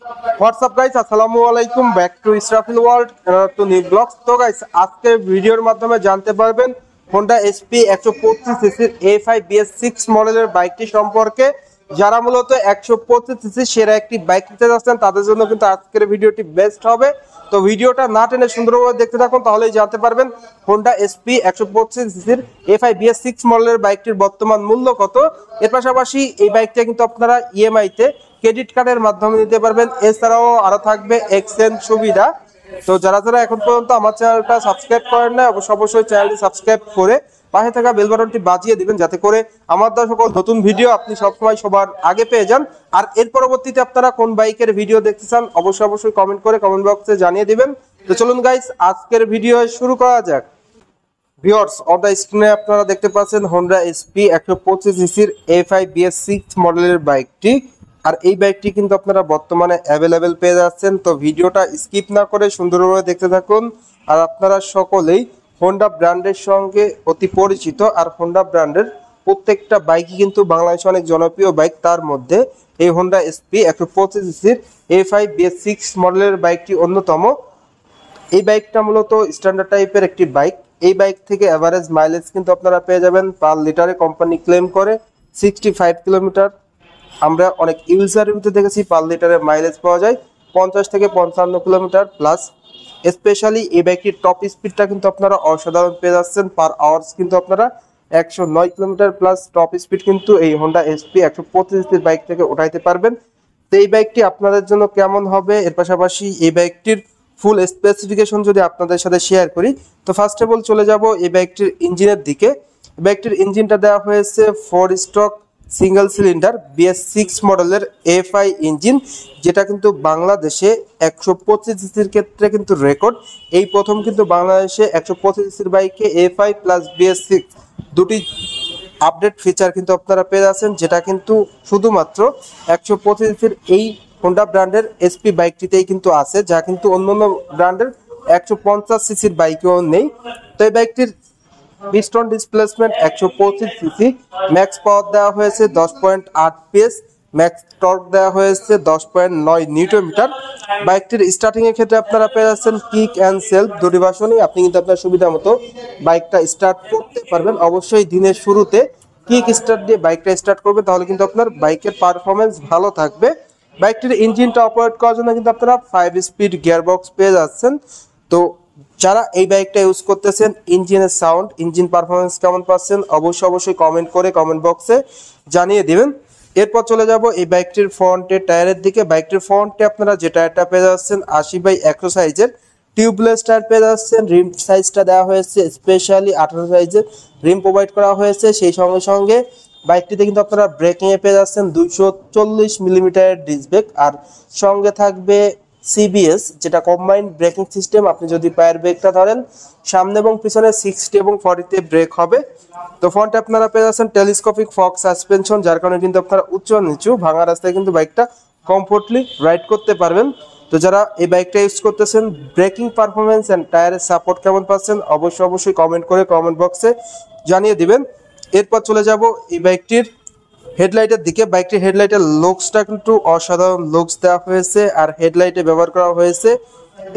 WhatsApp guys, আসসালামু আলাইকুম, back to Israfil world to new blogs. তো গাইস, আজকে ভিডিওর মাধ্যমে জানতে পারবেন হোন্ডা এসপি 125 সিসির A5BS6 মডেলের বাইকটি সম্পর্কে। যারা মূলত 125 সিসি সেরা একটি বাইক নিতে যাচ্ছেন তাদের জন্য কিন্তু আজকের ভিডিওটি বেস্ট হবে। তো ভিডিওটা না টেনে সুন্দরভাবে দেখতে থাকুন, তাহলেই জানতে পারবেন হোন্ডা এসপি 125 সিসির A5BS6 মডেলের বাইকটির বর্তমান মূল্য কত। এর পাশাপাশি এই বাইকটা কিন্তু আপনারা ইএমআই তে ক্রেডিট কার্ডের মাধ্যমে নিতে পারবেন। এছাড়াও আরো থাকবে এক্সচেঞ্জ সুবিধা। তো যারা যারা এখন পর্যন্ত আমার চ্যানেলটা সাবস্ক্রাইব করেন না, অবশ্যই চ্যানেলটি সাবস্ক্রাইব করে পাশে থাকা বেল বাটনটি বাজিয়ে দিবেন, যাতে করে আমার দেওয়া সকল নতুন ভিডিও আপনি সবসময় সবার আগে পেয়ে যান। আর এর পরবর্তীতে আপনারা কোন বাইকের ভিডিও দেখতে চান অবশ্যই কমেন্ট করে কমেন্ট বক্সে জানিয়ে দিবেন। তো চলুন গাইস, আজকের ভিডিও শুরু করা যাক। ভিউয়ার্স, অন দ্য স্ক্রিনে আপনারা দেখতে পাচ্ছেন হোন্ডা এসপি 125 সিসির A5BS6 মডেলের বাইকটি। আর এই বাইকটি কিন্তু আপনারা বর্তমানে অ্যাভেলেবেল পেয়ে যাচ্ছেন। তো ভিডিওটা স্কিপ না করে সুন্দরভাবে দেখতে থাকুন। আর আপনারা সকলেই হোন্ডা ব্র্যান্ডের সঙ্গে অতি পরিচিত। আর হোন্ডা ব্র্যান্ডের প্রত্যেকটা বাইকই কিন্তু বাংলাদেশে অনেক জনপ্রিয় বাইক। তার মধ্যে এই হোন্ডা এসপি 125 সিসির A5BS6 মডেলের বাইকটি অন্যতম। এই বাইকটা মূলত স্ট্যান্ডার্ড টাইপের একটি বাইক। এই বাইক থেকে এভারেজ মাইলেজ কিন্তু আপনারা পেয়ে যাবেন পার লিটারে কোম্পানি ক্লেম করে 65 কিলোমিটার। আমরা অনেক ইউজার রিভিউতে দেখেছি পার লিটারে মাইলেজ পাওয়া যায় 50 থেকে 55 কিলোমিটার প্লাস। স্পেশালি এই বাইকটির টপ স্পিডটা কিন্তু আপনারা অসাধারণ পেয়ে যাচ্ছেন। পার আওয়ার্স কিন্তু আপনারা 109 কিলোমিটার প্লাস টপ স্পিড কিন্তু এই হোন্ডা এসপি 125 বাইক থেকে উঠাইতে পারবেন। তো এই বাইকটি আপনাদের জন্য কেমন হবে, এর পাশাপাশি এই বাইকটির ফুল স্পেসিফিকেশন যদি আপনাদের সাথে শেয়ার করি, তো ফার্স্ট অফ অল চলে যাব এই বাইকটির ইঞ্জিনের দিকে। বাইকটির ইঞ্জিনটা দেওয়া হয়েছে 4 স্ট্রোক সিঙ্গেল সিলিন্ডার BS6 মডেলের A5 ইঞ্জিন, যেটা কিন্তু বাংলাদেশে 125 সিসির ক্ষেত্রে কিন্তু রেকর্ড। এই প্রথম কিন্তু বাংলাদেশে 125 সিসির বাইকে A5 প্লাস BS6 দুটি আপডেট ফিচার কিন্তু আপনারা পেয়ে যাচ্ছেন, যেটা কিন্তু শুধুমাত্র 125 সিসির এই হোন্ডা ব্র্যান্ডের এসপি বাইকটিতেই কিন্তু আছে, যা কিন্তু অন্যান্য ব্র্যান্ডের 150 সিসির বাইকেও নেই। তো এই বাইকটির পিস্টন ডিসপ্লেসমেন্ট 125 সিসি, ম্যাক্স পাওয়ার দেওয়া হয়েছে 10.8 PS, ম্যাক্স টর্ক দেওয়া হয়েছে 10.9 নিউটন মিটার। বাইকটির স্টার্টিং এর ক্ষেত্রে আপনারা পেয়ে যাচ্ছেন কিক অ্যান্ড সেলফ দুটি ভার্সনই। আপনি কিন্তু আপনার সুবিধা মতো বাইকটা স্টার্ট করতে পারবেন। অবশ্যই দিনের শুরুতে কিক স্টার্ট দিয়ে বাইকটা স্টার্ট করবে, তাহলে কিন্তু আপনার বাইকের পারফরমেন্স ভালো থাকবে। বাইকটির ইঞ্জিনটা অপারেট করার জন্য কিন্তু আপনারা 5 স্পিড গিয়ারবক্স পেয়ে যাচ্ছেন। তো যারা এই বাইকটা ইউজ করতেছেন, ইঞ্জিনের সাউন্ড, ইঞ্জিন পারফরমেন্স কেমন পাচ্ছেন অবশ্যই কমেন্ট করে কমেন্ট বক্সে জানিয়ে দিবেন। এরপর চলে যাব এই বাইকটির ফ্রন্টের টায়ারের দিকে। বাইকটির ফ্রন্টে আপনারা যে টায়ারটা পেয়ে যাচ্ছেন 80/100 সাইজের টিউবলেস টায়ার পেয়ে যাচ্ছেন। রিম সাইজটা দেওয়া হয়েছে স্পেশালি 18 সাইজের রিম প্রোভাইড করা হয়েছে। সেই সঙ্গে সঙ্গে বাইকটিতে কিন্তু আপনারা ব্রেকিং এ পেয়ে যাচ্ছেন 240 মিলিমিটারের ডিস্ক ব্রেক। আর সঙ্গে থাকবে CBS, যেটা কম্বাইন্ড ব্রেকিং সিস্টেম। আপনি যদি পায়ের ব্রেকটা ধরেন, সামনে এবং পিছনে 60 এবং 40-তে ব্রেক হবে। তো ফ্রন্টে আপনারা পেয়ে যাচ্ছেন টেলিস্কোপিক ফগ সাসপেনশন, যার কারণে কিন্তু আপনারা উচ্চ নিচু ভাঙা রাস্তায় কিন্তু বাইকটা কমফোর্টলি রাইড করতে পারবেন। তো যারা এই বাইকটা ইউজ করতেছেন, ব্রেকিং পারফরমেন্স এন্ড টায়ারের সাপোর্ট কেমন পাচ্ছেন অবশ্যই কমেন্ট করে কমেন্ট বক্সে জানিয়ে দিবেন। এরপর চলে যাব এই বাইকটির হেডলাইটের দিকে। বাইকটির হেডলাইটের লুকসটা কিন্তু অসাধারণ লুকস দেওয়া হয়েছে। আর হেডলাইটে ব্যবহার করা হয়েছে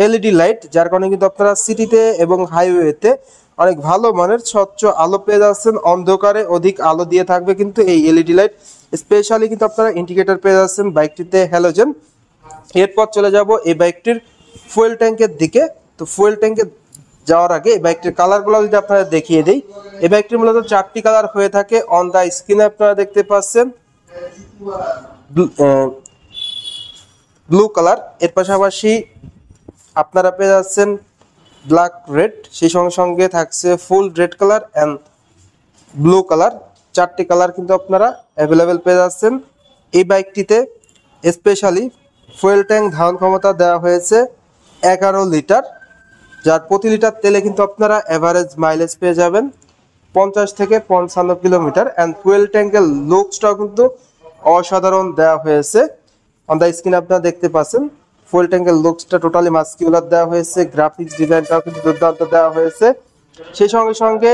LED লাইট, যার কারণে কিন্তু আপনারা সিটিতে এবং হাইওয়েতে অনেক ভালো মানের স্বচ্ছ আলো পেয়ে যাচ্ছেন। অন্ধকারে অধিক আলো দিয়ে থাকবে কিন্তু এই LED লাইট। স্পেশালি কিন্তু আপনারা ইন্ডিকেটর পেয়ে যাচ্ছেন বাইকটিতে হ্যালোজেন। এরপর চলে যাব এই বাইকটির ফুয়েল ট্যাঙ্কের দিকে। তো ফুয়েল ট্যাঙ্কে যাওয়ার আগে এই বাইকটির কালারগুলো যদি আপনারা দেখিয়ে দেই, এই বাইকটির মূলত 4টি কালার হয়ে থাকে। অন দা স্ক্রিনে আপনারা দেখতে পাচ্ছেন ব্লু কালার, এর পাশাপাশি আপনারা পেয়ে যাচ্ছেন ব্ল্যাক রেড, সেই সঙ্গে সঙ্গে থাকছে ফুল red colour and blue colour. 4টি কালার কিন্তু আপনারা অ্যাভেলেবেল পেয়ে যাচ্ছেন এই বাইকটিতে। স্পেশালি ফুয়েল ট্যাঙ্ক ধারণ ক্ষমতা দেওয়া হয়েছে 11 লিটার, যার প্রতি লিটার তেলে কিন্তু আপনারা এভারেজ মাইলেজ পেয়ে যাবেন 50 থেকে 55 কিলোমিটার। অ্যান্ড ফুয়েল ট্যাঙ্কের লুকসটাও কিন্তু অসাধারণ দেওয়া হয়েছে। অন দ্য স্ক্রিনে আপনারা দেখতে পাচ্ছেন ফুয়েল ট্যাঙ্কের লুকসটা টোটালি মাস্কিউলার দেওয়া হয়েছে। গ্রাফিক্স ডিজাইনটাও কিন্তু দুর্দান্ত দেওয়া হয়েছে। সেই সঙ্গে সঙ্গে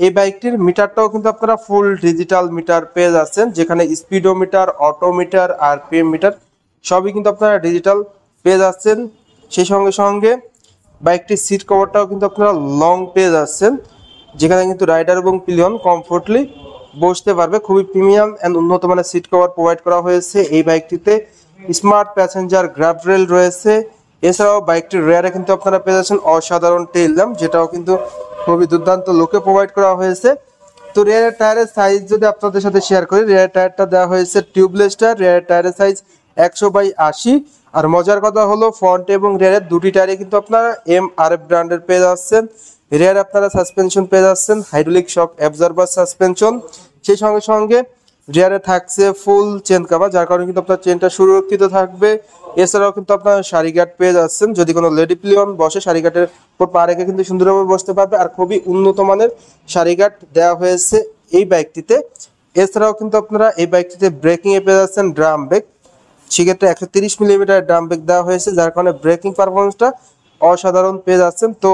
এই বাইকটির মিটারটাও কিন্তু আপনারা ফুল ডিজিটাল মিটার পেয়ে যাচ্ছেন, যেখানে স্পিডোমিটার, অটোমিটার, RPM মিটার সবই কিন্তু আপনারা ডিজিটাল পেয়ে যাচ্ছেন। সেই সঙ্গে সঙ্গে বাইকটির সিট কভারটাও কিন্তু আপনারা লং পেয়ে যাচ্ছেন, যেখানে কিন্তু রাইডার এবং পিলিয়ন কমফোর্টলি বসতে পারবে। খুবই প্রিমিয়াম অ্যান্ড উন্নত মানের সিট কভার প্রোভাইড করা হয়েছে এই বাইকটিতে। স্মার্ট প্যাসেঞ্জার গ্র্যাব রেল রয়েছে। এছাড়াও বাইকটির রেয়ারে কিন্তু আপনারা পেয়ে যাচ্ছেন অসাধারণ টেইল ল্যাম্প, যেটাও কিন্তু খুবই দুর্দান্ত লুকে প্রোভাইড করা হয়েছে। তো রেয়ার টায়ারের সাইজ যদি আপনাদের সাথে শেয়ার করি, রেয়ার টায়ারটা দেওয়া হয়েছে টিউবলেস টায়ার। রেয়ার টায়ারের সাইজ 100/80। আর মজার কথা হলো ফ্রন্ট এবং রেয়ারের দুটি টায়ারে কিন্তু আপনারা MRF ব্র্যান্ডের পেয়ে যাচ্ছেন। রেয়ার আপনারা সাসপেনশন পেয়ে যাচ্ছেন হাইড্রোলিক শক অ্যাবজর্বার সাসপেনশন। সেই সঙ্গে সঙ্গে রেয়ারে থাকছে ফুল চেন কাভার, যার কারণে কিন্তু আপনার চেনটা সুরক্ষিত থাকবে। এছাড়াও কিন্তু আপনার সারি গার্ড পেয়ে যাচ্ছেন, যদি কোনো লেডি প্লিয়ন বসে সারি গার্ডের উপর পা রেখে কিন্তু সুন্দরভাবে বসতে পারবে। আর খুবই উন্নত মানের সারি গার্ড দেওয়া হয়েছে এই বাইকটিতে। এছাড়াও কিন্তু আপনারা এই বাইকটিতে ব্রেকিং এ পেয়ে যাচ্ছেন ড্রাম ব্রেক। সেক্ষেত্রে 130 মিলিমিটার ড্রাম ব্রেক দেওয়া হয়েছে, যার কারণে ব্রেকিং পারফরমেন্সটা অসাধারণ পেয়ে যাচ্ছেন। তো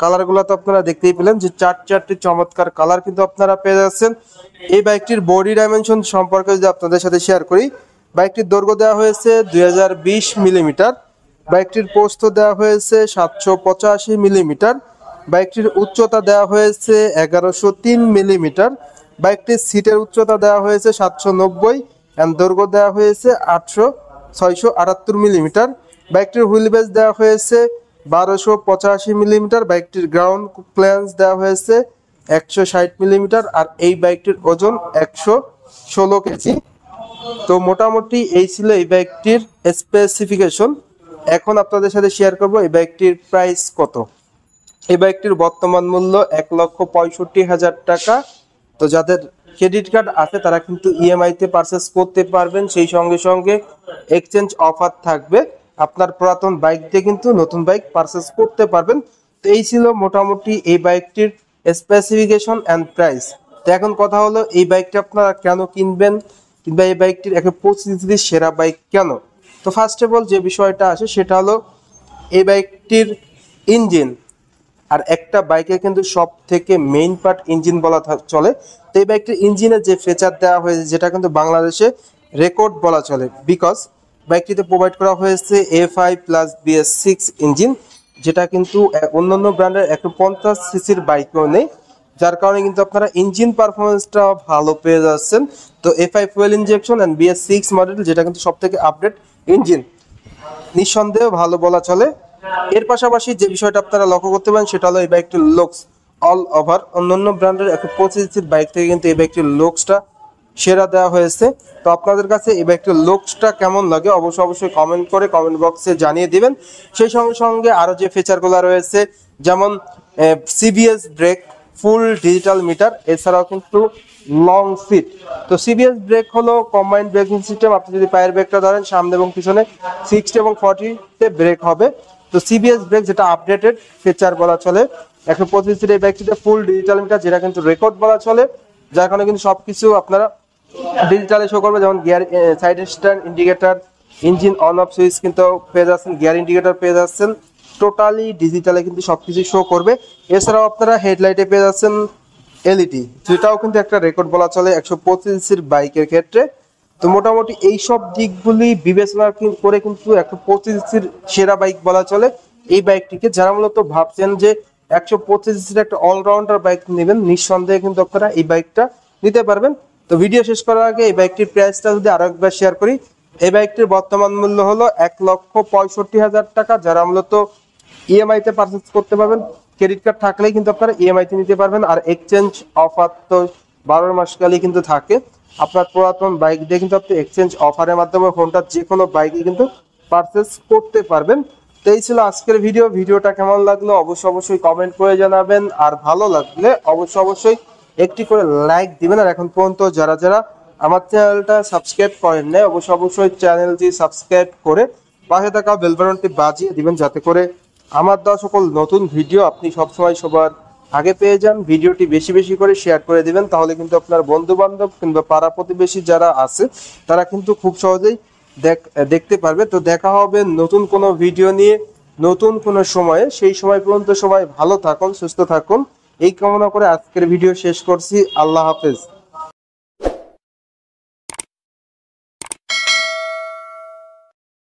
কালারগুলো তো আপনারা দেখতেই পেলেন যে চারটি চমৎকার কালার কিন্তু আপনারা পেয়ে যাচ্ছেন। এই বাইকটির বডি ডাইমেনশন সম্পর্কে যদি আপনাদের সাথে শেয়ার করি, বাইকটির দৈর্ঘ্য দেওয়া হয়েছে 2020 মিলিমিটার, বাইকটির প্রস্থ দেওয়া হয়েছে 785 মিলিমিটার, বাইকটির উচ্চতা দেওয়া হয়েছে 1103 মিলিমিটার, বাইকটির সিটের উচ্চতা দেওয়া হয়েছে 790 এবং দৈর্ঘ্য দেওয়া হয়েছে 678 মিলিমিটার, বাইকটির হুইল বেস দেওয়া হয়েছে 1285 মিলিমিটার, বাইকটির গ্রাউন্ড ক্লিয়ারেন্স দেওয়া হয়েছে 160 মিলিমিটার। আর এই বাইকটির ওজন 116 কেজি। তো মোটামুটি এই ছিল এই বাইকটির স্পেসিফিকেশন। এখন আপনাদের সাথে শেয়ার করব এই বাইকটির প্রাইস কত। এই বাইকটির বর্তমান মূল্য 1,65,000 টাকা। তো যাদের ক্রেডিট কার্ড আছে তারা কিন্তু EMI তে পারচেস করতে পারবেন। সেই সঙ্গে সঙ্গে এক্সচেঞ্জ অফার থাকবে, আপনার পুরাতন বাইক দিয়ে কিন্তু নতুন বাইক পারচেস করতে পারবেন। তো এই ছিল মোটামুটি এই বাইকটির স্পেসিফিকেশন অ্যান্ড প্রাইস। তো এখন কথা হলো এই বাইকটা আপনারা কেন কিনবেন, কিংবা এই বাইকটির 125 সেরা বাইক কেন। তো ফার্স্ট অফ অল যে বিষয়টা আসে সেটা হলো এই বাইকটির ইঞ্জিন। আর একটা বাইকে কিন্তু সব থেকে মেইন পার্ট ইঞ্জিন বলা চলে। তো এই বাইকটির ইঞ্জিনের যে ফিচার দেওয়া হয়েছে, যেটা কিন্তু বাংলাদেশে রেকর্ড বলা চলে, বিকজ বাইকটিতে প্রোভাইড করা হয়েছে A5+BS6 ইঞ্জিন, যেটা কিন্তু অন্যান্য ব্র্যান্ডের 150 সিসির বাইকও নেই, যার কারণে কিন্তু আপনারা ইঞ্জিন পারফরমেন্সটা ভালো পেয়ে যাচ্ছেন। তো A5 fuel injection and BS6 model, যেটা কিন্তু সব থেকে আপডেট ইঞ্জিন, নিঃসন্দেহে ভালো বলা চলে। এর পাশাপাশি যে বিষয়টা আপনারা লক্ষ্য করতে পারেন সেটা হলো এই বাইকটির লুকস অল ওভার। অন্যান্য ব্র্যান্ডের 125 সিসির বাইক থেকে কিন্তু এই বাইকটির লুকসটা সেরা দেওয়া হয়েছে। তো আপনাদের কাছে এই বাইকটির লুকসটা কেমন লাগে অবশ্যই কমেন্ট করে কমেন্ট বক্সে জানিয়ে দিবেন। সেই সঙ্গে সঙ্গে আরও যে ফিচারগুলো রয়েছে, যেমন CBS brake, full digital meter, এছাড়াও কিন্তু লং সিট। তো CBS ব্রেক হলো কম্বাইন্ড ব্রেকিং সিস্টেম। আপনি যদি পায়ের ব্রেকটা ধরেন, সামনে এবং পিছনে 60 এবং 40-তে ব্রেক হবে। তো CBS ব্রেক যেটা আপডেটেড ফিচার বলা চলে। 125 সিটের এই বাইকটিতে ফুল ডিজিটাল মিটার, যেটা কিন্তু রেকর্ড বলা চলে, যার কারণে কিন্তু সবকিছু আপনারা ডিজিটালে শো করবে। যেমন gear, side stand, indicator, engine on off switch কিন্তু পেয়ে যাচ্ছেন, গিয়ার ইন্ডিকেটর পেয়ে যাচ্ছেন, টোটালি ডিজিটালে কিন্তু সবকিছু শো করবে। এছাড়াও আপনারা হেডলাইটে পেয়ে যাচ্ছেন LED, যেটাও কিন্তু একটা রেকর্ড বলা চলে 125 সিসির বাইকের ক্ষেত্রে। তো মোটামুটি এই সব দিকগুলি বিবেচনা করে কিন্তু 125 সিসির সেরা বাইক বলা চলে এই বাইকটিকে। যারা মূলত ভাবছেন যে 125 সিসির একটা অলরাউন্ডার বাইক নেবেন, নিঃসন্দেহে কিন্তু আপনারা এই বাইকটা নিতে পারবেন। তো ভিডিও শেষ করার আগে এই বাইকটির প্রাইসটা যদি আরো একবার শেয়ার করি, এই বাইকটির বর্তমান মূল্য হলো 1,65,000 টাকা। যারা মূলত EMI তে পারচেস করতে পারবেন, ক্রেডিট কার্ড থাকলেই কিন্তু আপনারা EMI তে নিতে পারবেন। আর এক্সচেঞ্জ অফার তো 12 মাসকালই কিন্তু থাকে। আপনার পুরাতন বাইক দিয়ে কিন্তু আপনি এক্সচেঞ্জ অফারের মাধ্যমে ফোনটা যে কোনো বাইকে কিন্তু পারচেস করতে পারবেন। তো এই ছিল আজকের ভিডিওটা কেমন লাগলো অবশ্যই কমেন্ট করে জানাবেন। আর ভালো লাগলে অবশ্যই একটি করে লাইক দিবেন। আর এখন পর্যন্ত যারা আমার চ্যানেলটা সাবস্ক্রাইব করেন নাই, অবশ্যই চ্যানেলটি সাবস্ক্রাইব করে পাশে থাকা বেল বাটনটি বাজিয়ে দিবেন, যাতে করে আমার দেওয়া সকল নতুন ভিডিও আপনি সবসময় সবার আগে পেয়ে যান। ভিডিওটি বেশি করে শেয়ার করে দিবেন, তাহলে কিন্তু আপনার বন্ধু বান্ধব কিংবা পাড়া প্রতিবেশী যারা আছে তারা কিন্তু খুব সহজেই দেখতে পারবে। তো দেখা হবে নতুন কোনো ভিডিও নিয়ে নতুন কোনো সময়ে। সেই সময় পর্যন্ত সবাই ভালো থাকুন, সুস্থ থাকুন, এই কামনা করে আজকের ভিডিও শেষ করছি। আল্লাহ হাফেজ।